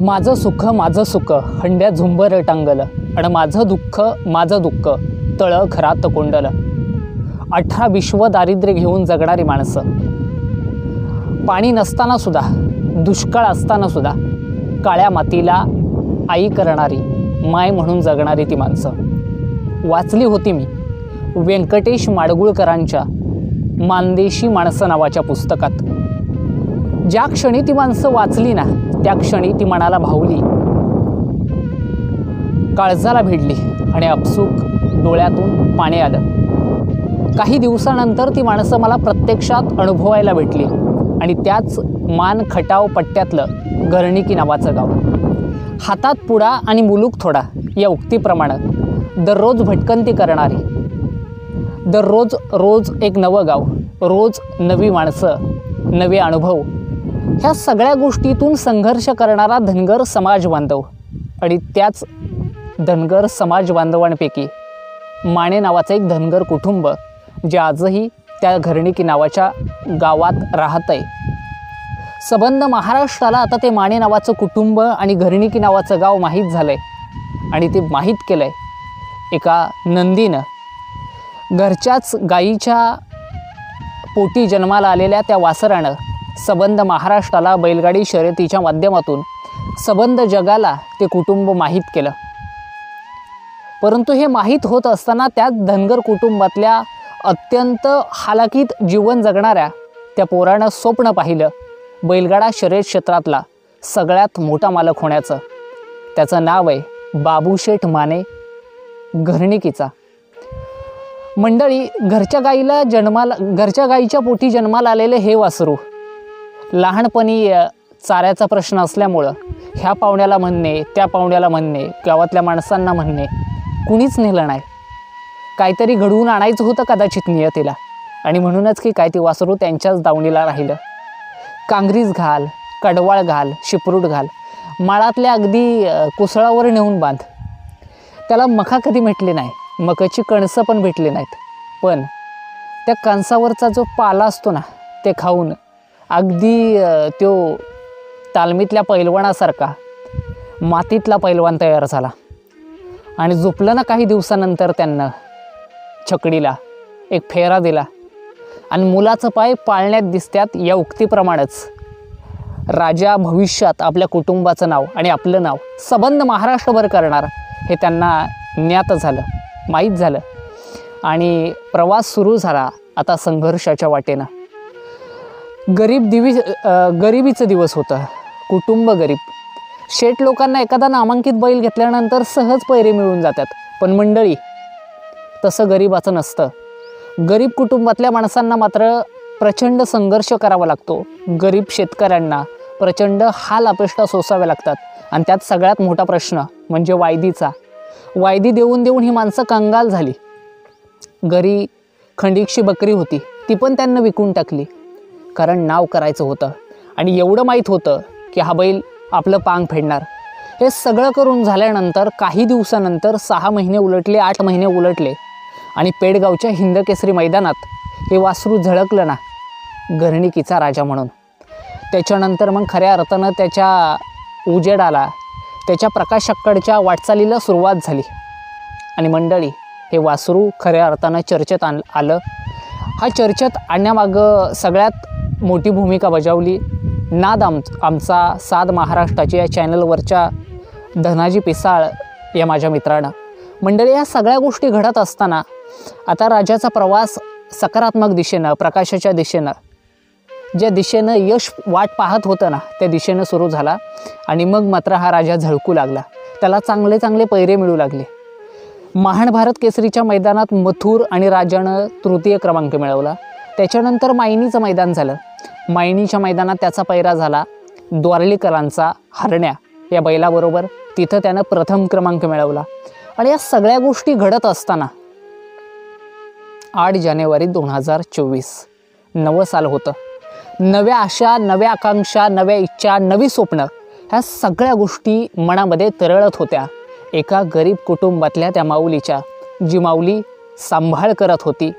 माझं सुख हंड्या झुंबर टांगलं आणि माझं दुःख तळ खरात कोंडलं. 18 विश्व दारिद्र्य घेऊन जगणारी माणसं, पाणी नसताना सुद्धा, दुष्काळ असताना सुद्धा काळ्या मातीला आई करणारी, माय म्हणून जगणारी ती माणसं वाचली होती मी व्यंकटेश माडगुळकरांच्या मानदेशी माणसं नावाच्या पुस्तकात. ज्या क्षणी ती माणसं वाचली ना, त्या क्षणी ती मनाला भावली, काळजाला भिडली आणि आपसूक डोळ्यातून पाणी आलं. काही दिवसानंतर ती माणसं मला प्रत्यक्षात अनुभवायला भेटली आणि त्याच मान खटाव पट्ट्यातलं घरणिकी नावाचं गाव. हातात पुडा आणि मुलूक थोडा या उक्तीप्रमाणे दररोज भटकंती करणारी, रोज एक नवं गाव, रोज नवी माणसं, नवे अनुभव, ह्या सगळ्या गोष्टीतून संघर्ष करणारा धनगर समाज बांधव. आणि त्याच धनगर समाज बांधवांपैकी माने नावाचं एक धनगर कुटुंब जे आजही त्या घरणिकी नावाच्या गावात राहत आहे. सबंध महाराष्ट्राला आता ते माने नावाचं कुटुंब आणि घरणिकी नावाचं गाव माहीत झालं आहे. आणि ते माहीत केलं आहे एका नंदीनं. घरच्याच गाईच्या पोटी जन्माला आलेल्या त्या वासरानं सबंध महाराष्ट्राला बैलगाडी शर्यतीच्या माध्यमातून सबंध जगाला ते कुटुंब माहीत केलं. परंतु हे माहीत होत असताना त्याच धनगर कुटुंबातल्या अत्यंत हालाकीत जीवन जगणाऱ्या त्या पोरानं स्वप्न पाहिलं बैलगाडा शर्यत क्षेत्रातला सगळ्यात मोठा मालक होण्याचं. त्याचं नाव आहे बाबूशेठ माने, घरणिकीचा. मंडळी, घरच्या गाईच्या पोटी जन्माला आलेले हे वासरू लहानपणी चाऱ्याचा प्रश्न असल्यामुळं ह्या पाहुण्याला म्हणणे, त्या पाहुण्याला म्हणणे, गावातल्या माणसांना म्हणणे, कुणीच नेलं नाही. काहीतरी घडवून आणायचं होतं कदाचित नियतीला, आणि म्हणूनच की काय ते वासरू त्यांच्याच दावणीला राहिलं. कांगरीज घाल, कडवाळ घाल, शिपरूट घाल, माळातल्या अगदी कुसळावर नेऊन बांध. त्याला मखा कधी भेटली नाही, मकाची कणसं पण भेटली नाहीत. पण त्या कणसावरचा जो पाला असतो ना, ते खाऊन अगदी तो तालमीतल्या पैलवानासारखा मातीतला पैलवान तयार झाला. आणि झोपलं ना, काही दिवसानंतर त्यांना छकडीला एक फेरा दिला आणि मुलाचं पाय पाळण्यात दिसतात या उक्तीप्रमाणेच राजा भविष्यात आपल्या कुटुंबाचं नाव आणि आपलं नाव सबंध महाराष्ट्रभर करणार हे त्यांना ज्ञात झालं, माहीत झालं. आणि प्रवास सुरू झाला आता संघर्षाच्या वाटेनं. गरिबीचं दिवस होतं, कुटुंब गरीब. शेठ लोकांना एखादा नामांकित बैल घेतल्यानंतर सहज पैरे मिळून जातात. पण मंडळी, तसं गरिबाचं नसतं. गरीब कुटुंबातल्या माणसांना मात्र प्रचंड संघर्ष करावा लागतो. गरीब शेतकऱ्यांना प्रचंड हाल अपेष्टा सोसाव्या लागतात. आणि त्यात सगळ्यात मोठा प्रश्न म्हणजे वायदीचा. वायदी देऊन देऊन ही माणसं कंगाल झाली. घरी खंडीकशी बकरी होती, ती पण त्यांना विकून टाकली, कारण नाव करायचं होतं. आणि एवढं माहीत होतं की हा बैल आपलं पांग फेडणार. हे सगळं करून झाल्यानंतर काही दिवसानंतर 6 महिने उलटले, 8 महिने उलटले आणि पेडगावच्या हिंदकेसरी मैदानात हे वासरू झळकलं ना, घरणिकीचा राजा म्हणून. त्याच्यानंतर मग खऱ्या अर्थानं त्याच्या उजेडाला, त्याच्या प्रकाशाकडच्या वाटचालीला सुरुवात झाली. आणि मंडळी, हे वासरू खऱ्या अर्थानं चर्चेत आलं. हा चर्चेत आणण्यामागं सगळ्यात मोठी भूमिका बजावली नाद आमचा साद महाराष्ट्राची या चॅनलवरच्या धनाजी पिसाळ या माझ्या मित्रानं. मंडळी, या सगळ्या गोष्टी घडत असताना आता राजाचा प्रवास सकारात्मक दिशेनं, प्रकाशाच्या दिशेनं, ज्या दिशेनं यश वाट पाहत होतं ना, त्या दिशेनं सुरू झाला. आणि मग मात्र हा राजा झळकू लागला. त्याला चांगले चांगले पैरे मिळू लागले. महान भारत केसरीच्या मैदानात मथुर आणि राजानं तृतीय क्रमांक मिळवला. त्याच्यानंतर मायनीचं मैदान झालं. मायनीच्या मैदानात त्याचा पैरा झाला द्वारलीकरांचा हरण्या या बैलाबरोबर. तिथं त्यानं प्रथम क्रमांक मिळवला. आणि या सगळ्या गोष्टी घडत असताना 8 जानेवारी 2024 नवं साल होतं. नव्या आशा, नव्या आकांक्षा, नव्या इच्छा, नवी स्वप्न, ह्या सगळ्या गोष्टी मनामध्ये तरळत होत्या एका गरीब कुटुंबातल्या त्या माऊलीच्या, जी माऊली सांभाळ करत होती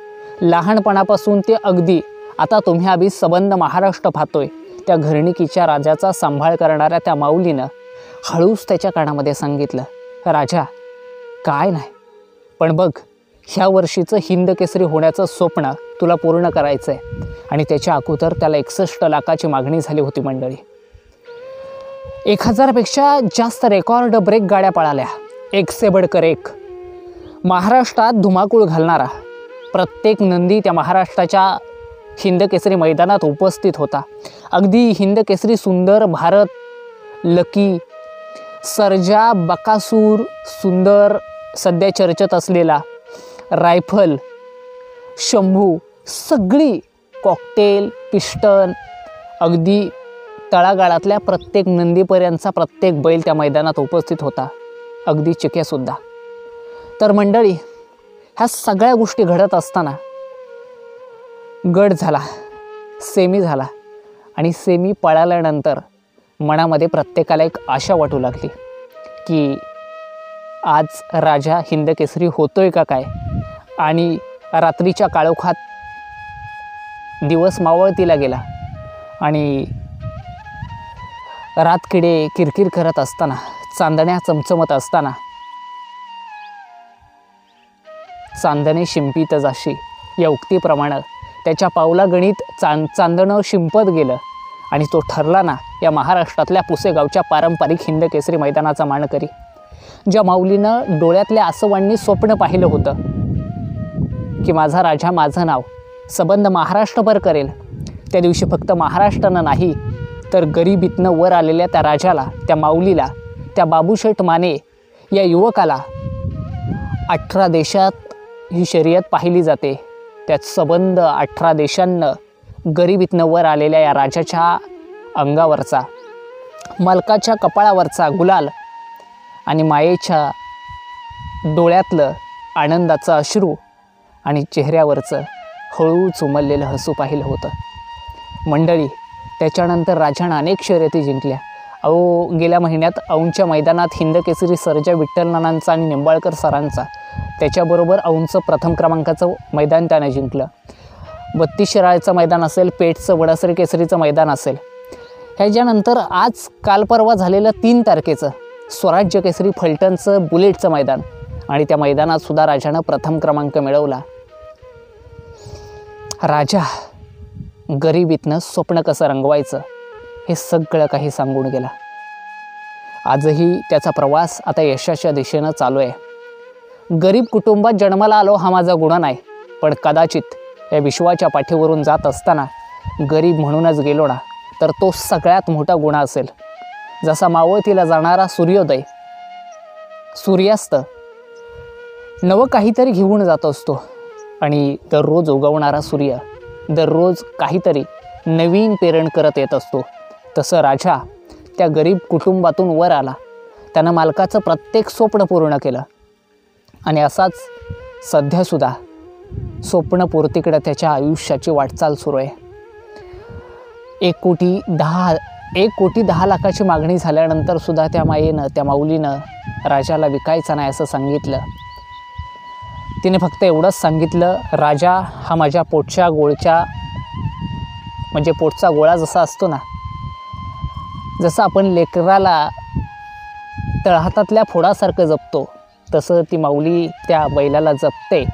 लहानपणापासून ते अगदी आता तुम्ही आम्ही सबंध महाराष्ट्र पाहतोय. त्या घरणिकीच्या राजाचा सांभाळ करणाऱ्या त्या माऊलीनं हळूच त्याच्या कानामध्ये सांगितलं, राजा काय नाही, पण बघ ह्या वर्षीचं हिंद केसरी होण्याचं स्वप्न तुला पूर्ण करायचं आहे. आणि त्याच्या अगोदर त्याला 61 लाखाची मागणी झाली होती मंडळी. 1000पेक्षा जास्त रेकॉर्ड ब्रेक गाड्या पळाल्या, एक से बडकर एक. महाराष्ट्रात धुमाकूळ घालणारा प्रत्येक नंदी त्या महाराष्ट्राच्या हिंद केसरी मैदानात उपस्थित होता. अगदी हिंद केसरी सुंदर, भारत, लकी, सर्जा, बकासूर, सुंदर, सध्या चर्चेत असलेला रायफल, शंभू, सगळी कॉकटेल, पिस्टन, अगदी तळागाळातल्या प्रत्येक नंदीपर्यंतचा प्रत्येक बैल त्या मैदानात उपस्थित होता, अगदी चिक्यासुद्धा. तर मंडळी, ह्या सगळ्या गोष्टी घडत असताना गट झाला, सेमी झाला आणि सेमी पळाल्यानंतर मनामध्ये प्रत्येकाला एक आशा वाटू लागली की आज राजा हिंद केसरी होतोय का काय. आणि रात्रीच्या काळोखात दिवस मावळतीला गेला आणि रातकिडे किरकिर करत असताना, चांदण्या चमचमत असताना, चांदणे शिंपीत जाशी या उक्तीप्रमाणे त्याच्या पावला गणित चांदणं शिंपत गेलं आणि तो ठरला ना या महाराष्ट्रातल्या पुसेगावच्या पारंपरिक हिंद केसरी मैदानाचा मानकरी. ज्या माऊलीनं डोळ्यातल्या आसवांनी स्वप्न पाहिलं होतं की माझा राजा माझं नाव सबंध महाराष्ट्रभर करेल, त्या दिवशी फक्त महाराष्ट्रानं नाही तर गरिबीतनं वर आलेल्या त्या राजाला, त्या माऊलीला, त्या बाबूशेठ माने या युवकाला 18 देशात ही शर्यत पाहिली जाते. त्यात सबंध 18 देशांनं गरिबीतनं वर आलेल्या या राजाच्या अंगावरचा, मालकाच्या कपाळावरचा गुलाल आणि मायेच्या डोळ्यातलं आनंदाचं अश्रू आणि चेहऱ्यावरचं हळूच उमललेलं हसू पाहिलं होतं. मंडळी, त्याच्यानंतर राजानं अनेक शर्यती जिंकल्या. गेल्या महिन्यात औंधच्या मैदानात हिंद केसरी सर्जा विठ्ठल नानांचा आणि निंबाळकर सरांचा, त्याच्याबरोबर औंधचं प्रथम क्रमांकाचं मैदान त्यानं जिंकलं. 32 शिराळचं मैदान असेल, पेठचं वडासरी केसरीचं मैदान असेल. ह्याच्यानंतर आज काल परवा झालेलं 3 तारखेचं स्वराज्य केसरी फलटणचं बुलेटचं मैदान, आणि त्या मैदानात सुद्धा राजानं प्रथम क्रमांक मिळवला. राजा गरिबीतनं स्वप्न कसं रंगवायचं हे सगळं काही सांगून गेला. आजही त्याचा प्रवास आता यशाच्या दिशेनं चालू आहे. गरीब कुटुंबात जन्माला आलो हा माझा गुण नाही, पण कदाचित या विश्वाच्या पाठीवरून जात असताना गरीब म्हणूनच गेलो ना तर तो सगळ्यात मोठा गुण असेल. जसा मावळतीला जाणारा सूर्योदय, सूर्यास्त नवं काहीतरी घेऊन जात असतो आणि दररोज उगवणारा सूर्य दररोज काहीतरी नवीन प्रेरण करत येत असतो, तसं राजा त्या गरीब कुटुंबातून वर आला. त्यानं मालकाचं प्रत्येक स्वप्न पूर्ण केलं आणि असाच सध्यासुद्धा स्वप्नपूर्तीकडे त्याच्या आयुष्याची वाटचाल सुरू आहे. 1 कोटी 10 लाखाची मागणी झाल्यानंतर सुद्धा त्या मायेनं, त्या माऊलीनं राजाला विकायचा नाही असं सांगितलं. तिने फक्त एवढंच सांगितलं, राजा हा माझ्या पोटच्या गोळच्या, म्हणजे पोटचा गोळा जसा असतो ना, जसं आपण लेकराला तळहातातल्या फोडासारखं जपतो, तसं ती माऊली त्या बैलाला जपते.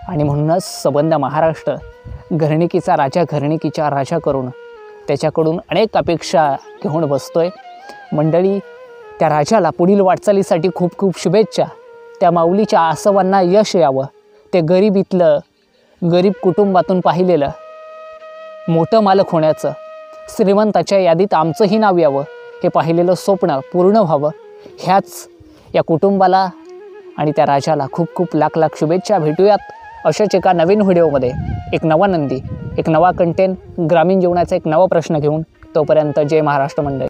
आणि म्हणूनच सबंध महाराष्ट्र घरणिकीचा राजा, घरणिकीचा राजा करून त्याच्याकडून अनेक अपेक्षा घेऊन बसतोय. मंडळी, त्या राजाला पुढील वाटचालीसाठी खूप खूप शुभेच्छा. त्या माऊलीच्या आसवांना यश यावं. ते गरीब कुटुंबातून पाहिलेलं मोठं मालक होण्याचं, श्रीमंताच्या यादीत आमचंही नाव यावं हे पाहिलेलं स्वप्न पूर्ण व्हावं. ह्याच या कुटुंबाला आणि त्या राजाला खूप खूप लाख शुभेच्छा. भेटूयात अशाच एका नवीन व्हिडिओमध्ये, एक नवा नंदी, एक नवा कंटेंट, ग्रामीण जीवनाचा एक नवा प्रश्न घेऊन. तोपर्यंत जय महाराष्ट्र मंडळी.